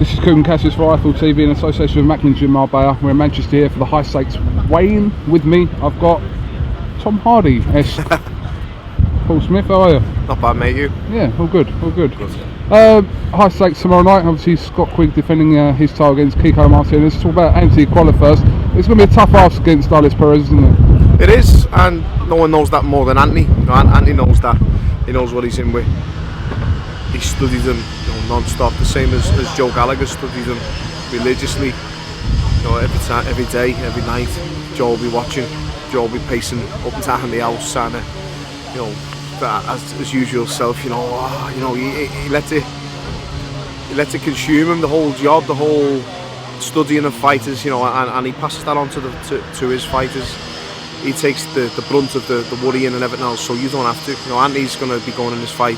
This is KUGAN CASSIUS for Eiffel TV in association with Macklin Gym Marbella. We're in Manchester here for the high stakes weighing. With me, I've got Tom Hardy. Paul Smith, how are you? Not bad, mate, you? Yeah, all good, all good. High stakes tomorrow night. Obviously, Scott Quigg defending his title against Kiko Martinez. Let's talk about Qualla first. It's going to be a tough ask against Dallas Perez, isn't it? It is, and no one knows that more than Anthony. You know, Anthony knows that. He knows what he's in with. He studied them, non-stop, the same as Joe Gallagher studied them religiously. Every day, every night, Joe will be watching. Joe will be pacing up and down the house, and as usual self, he lets it consume him, the whole job, the whole studying of fighters, and he passes that on to his fighters. He takes the brunt of the worrying and everything else, so you don't have to. Anthony's going to be going in this fight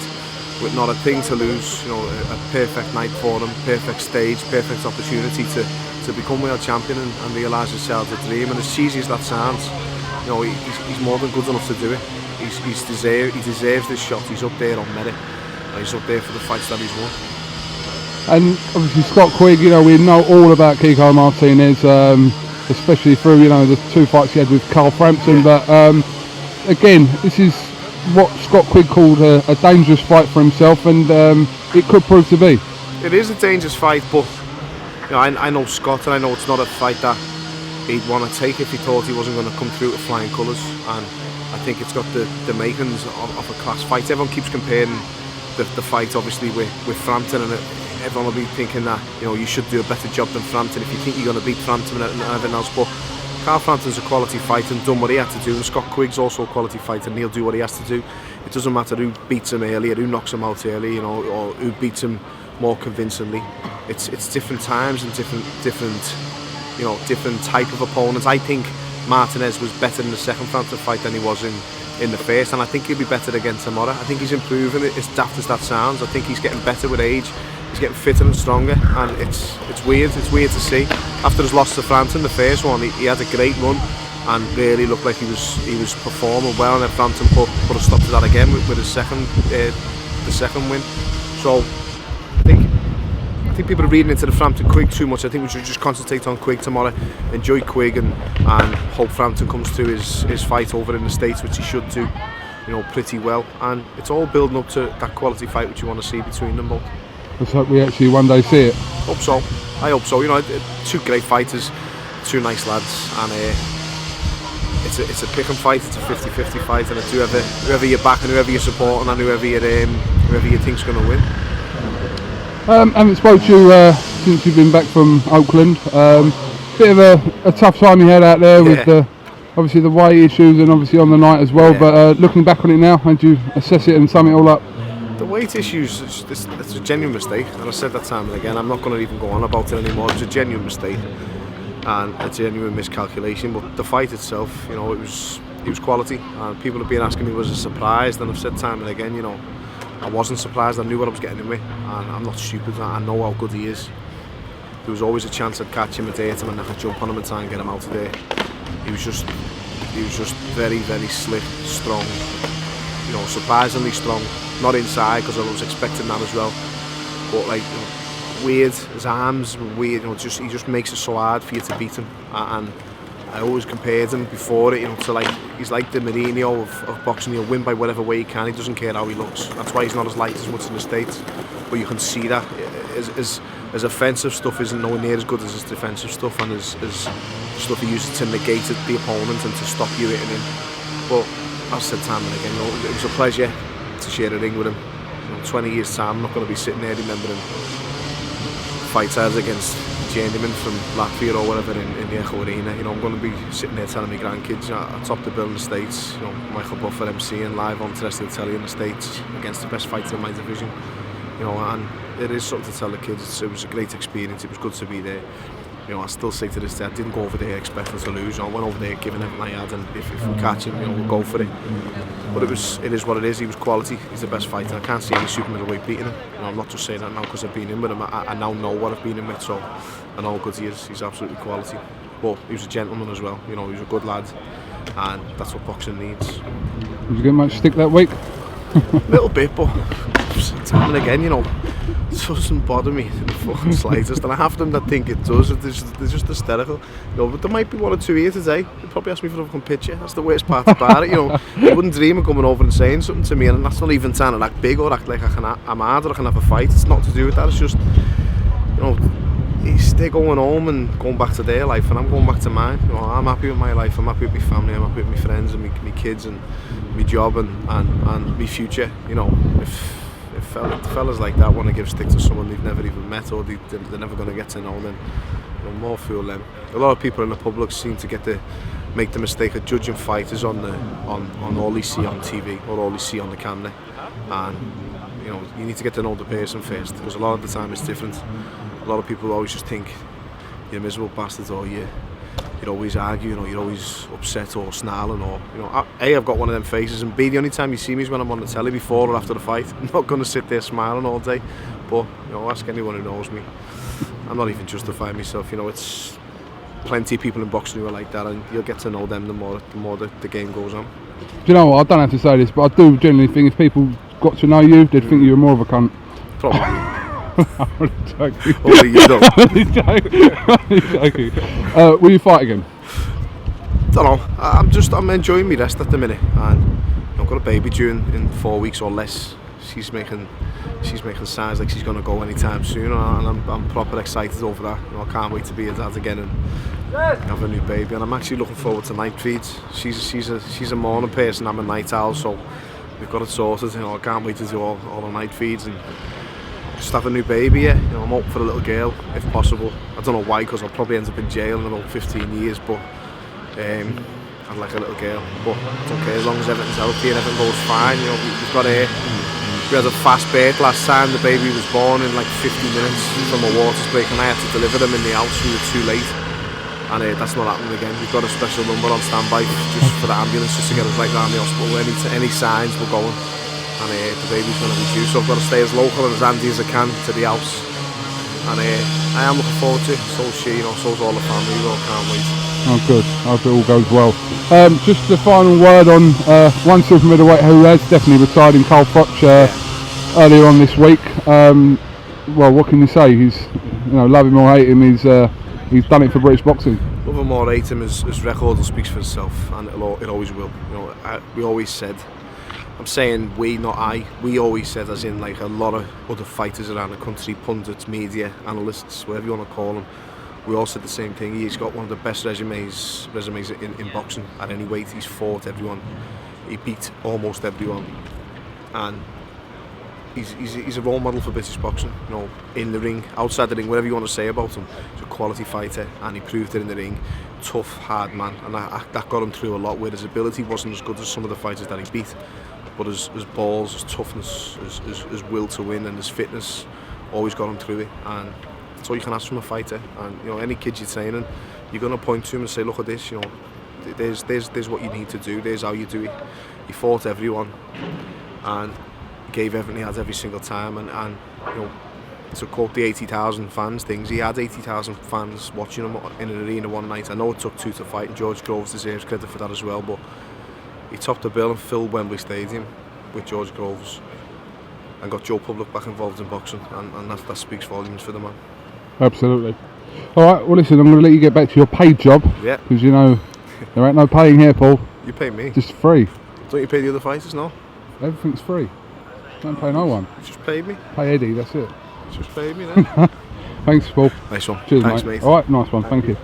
with not a thing to lose. A perfect night for him, perfect stage, perfect opportunity to become world champion and realise his childhood dream. And as cheesy as that sounds, he's more than good enough to do it. He deserves this shot. He's up there on merit. He's up there for the fights that he's won. And obviously Scott Quigg, we know all about Kiko Martinez, especially through the two fights he had with Carl Frampton. Yeah. But again, this is what Scott Quigg called a dangerous fight for himself, and it could prove to be. It is a dangerous fight, but I know Scott, and I know it's not a fight that he'd want to take if he thought he wasn't going to come through with flying colours. And I think it's got the makings of a class fight. Everyone keeps comparing the fight, obviously, with Frampton, and everyone will be thinking that you should do a better job than Frampton if you think you're going to beat Frampton and everything else. But Carl Frampton's a quality fighter and done what he had to do, and Scott Quigg's also a quality fighter and he'll do what he has to do. It doesn't matter who beats him early or who knocks him out early, or who beats him more convincingly. It's different times and different type of opponents. I think Martinez was better in the second Frampton fight than he was in the first, and I think he'll be better again tomorrow. I think he's improving, as daft as that sounds. I think he's getting better with age. He's getting fitter and stronger, and it's weird. It's weird to see. After his loss to Frampton, the first one, he had a great run and really looked like he was performing well, and then Frampton put a stop to that again with his the second win. So I think people are reading into the Frampton Quigg too much. I think we should just concentrate on Quigg tomorrow, enjoy Quigg, and hope Frampton comes to his fight over in the States, which he should do, pretty well. And it's all building up to that quality fight which you want to see between them both. Let's hope we actually one day see it. Hope so. I hope so. Two great fighters, two nice lads, and it's a pick and fight. It's a 50-50 fight, and it's whoever you're backing, whoever you're supporting, and whoever you think's going to win. I haven't spoke to you since you've been back from Oakland. Bit of a tough time you had out there with obviously the weight issues and obviously on the night as well. Yeah. But looking back on it now, how do you assess it and sum it all up? The weight issues, it's a genuine mistake, and I said that time and again. I'm not going to even go on about it anymore. It's a genuine mistake and a genuine miscalculation. But the fight itself, it was quality, and people have been asking me was I surprised, and I've said time and again, I wasn't surprised. I knew what I was getting in with, and I'm not stupid. I know how good he is. There was always a chance I'd catch him, I'd hit him, and I could jump on him and try and get him out of there. He was just very, very slick, strong. Surprisingly strong. Not inside, because I was expecting that as well. But weird. His arms were weird. He just makes it so hard for you to beat him. And I always compared him before it, to he's like the Mourinho of boxing. He'll win by whatever way he can. He doesn't care how he looks. That's why he's not as liked as much in the States. But you can see that his offensive stuff isn't nowhere near as good as his defensive stuff, and his stuff he uses to negate the opponent and to stop you hitting him. But I've said time and again, it was a pleasure to share a ring with him. 20 years time, I'm not going to be sitting there remembering fights I had against journeyman from Latvia or whatever in the Echo Arena. I'm going to be sitting there telling my grandkids, I topped the bill in the States. Michael Buffer MCing live on terrestrial telly in the States against the best fighter in my division. And it is something to tell the kids. It was a great experience. It was good to be there. I still say to this day, I didn't go over there expecting to lose. I went over there giving everything I had, and if we catch him, we'll go for it. But it is what it is. He was quality. He's the best fighter. I can't see any super middleweight beating him. I'm not just saying that now because I've been in with him. I now know what I've been in with, so I know how good he is. He's absolutely quality. But he was a gentleman as well. He was a good lad, and that's what boxing needs. Did you get much stick that week? A little bit, but time and again, doesn't bother me in the fucking slightest, and I have them that think it does. They're just hysterical. You know, but there might be 1 or 2 here today. They'd probably ask me for a fucking picture. That's the worst part about it. You know, I wouldn't dream of coming over and saying something to me, and that's not even trying to act big or act like I'm hard or I can have a fight. It's not to do with that. It's just, you know, they're going home and going back to their life, and I'm going back to mine. You know, I'm happy with my life. I'm happy with my family. I'm happy with my friends and my kids and my job and my future. You know, if fellas like that want to give stick to someone they've never even met or they're never going to get to know, then you know, more fool them. A lot of people in the public seem to make the mistake of judging fighters on all they see on TV or all they see on the camera, and you know, you need to get to know the person first, because a lot of the time it's different. A lot of people always just think you're a miserable bastard, or you're always arguing, or you're always upset or snarling, or you know, A, I've got one of them faces, and B, the only time you see me is when I'm on the telly before or after the fight. I'm not going to sit there smiling all day, but you know, ask anyone who knows me. I'm not even justifying myself. You know, it's plenty of people in boxing who are like that, and you'll get to know them the more the game goes on. Do you know what? I don't have to say this, but I do genuinely think if people got to know you, they'd think you're more of a cunt. Probably. I'm joking. Only you don't. I'm joking. Will you fight again? Don't know. I'm enjoying my rest at the minute, and I've got a baby due in 4 weeks or less. She's making signs like she's going to go anytime soon, and I'm proper excited over that. You know, I can't wait to be a dad again and have a new baby, and I'm actually looking forward to night feeds. She's a morning person. I'm a night owl, so we've got it sorted. You know, I can't wait to do all the night feeds and just have a new baby. Yeah, you know, I'm hoping for a little girl if possible. I don't know why, because I'll probably end up in jail in about 15 years, but I'd like a little girl. But it's okay as long as everything's healthy and everything goes fine. You know, we had a fast birth last time. The baby was born in like 50 minutes from a water break, and I had to deliver them in the house. We were too late, and that's not happening again. We've got a special number on standby just for the ambulance, just to get us right round the hospital. Any signs, we're going. And the baby's going to be due, so I've got to stay as local and as handy as I can to the house. And I am looking forward to it. So is she, you know, so's all the family. We all can't wait. Oh, good. I hope it all goes well. Just the final word on one super middleweight who has definitely retired in Froch earlier on this week. Well, what can you say? He's, you know, love him or hate him, he's done it for British boxing. Love him or hate him, his record speaks for itself, and it always will. You know, we always said. I'm saying we, not I. We always said, as in like a lot of other fighters around the country, pundits, media, analysts, whatever you want to call them. We all said the same thing. He's got one of the best resumes in boxing at any weight. He's fought everyone. He beat almost everyone, and he's a role model for British boxing. You know, in the ring, outside the ring, whatever you want to say about him, he's a quality fighter, and he proved it in the ring. Tough, hard man, and that got him through a lot. Where his ability wasn't as good as some of the fighters that he beat. But his balls, his toughness, his will to win, and his fitness always got him through it. And that's all you can ask from a fighter. And you know, any kid you're training, you're going to point to him and say, "Look at this. You know, there's what you need to do. There's how you do it." He fought everyone, and gave everything he had every single time. And you know, to quote the 80,000 fans things, he had 80,000 fans watching him in an arena one night. I know it took two to fight, and George Groves deserves credit for that as well. But he topped the bill and filled Wembley Stadium with George Groves and got Joe Public back involved in boxing, and that speaks volumes for the man. Absolutely. Alright, well listen, I'm going to let you get back to your paid job. Yeah. Because you know, there ain't no paying here, Paul. You pay me. Just free. Don't you pay the other fighters, no? Everything's free. Don't pay no one. You just pay me? Pay Eddie, that's it. Just pay me then. Thanks, Paul. Nice one. Cheers, thanks, mate. Alright, nice one. Thank you.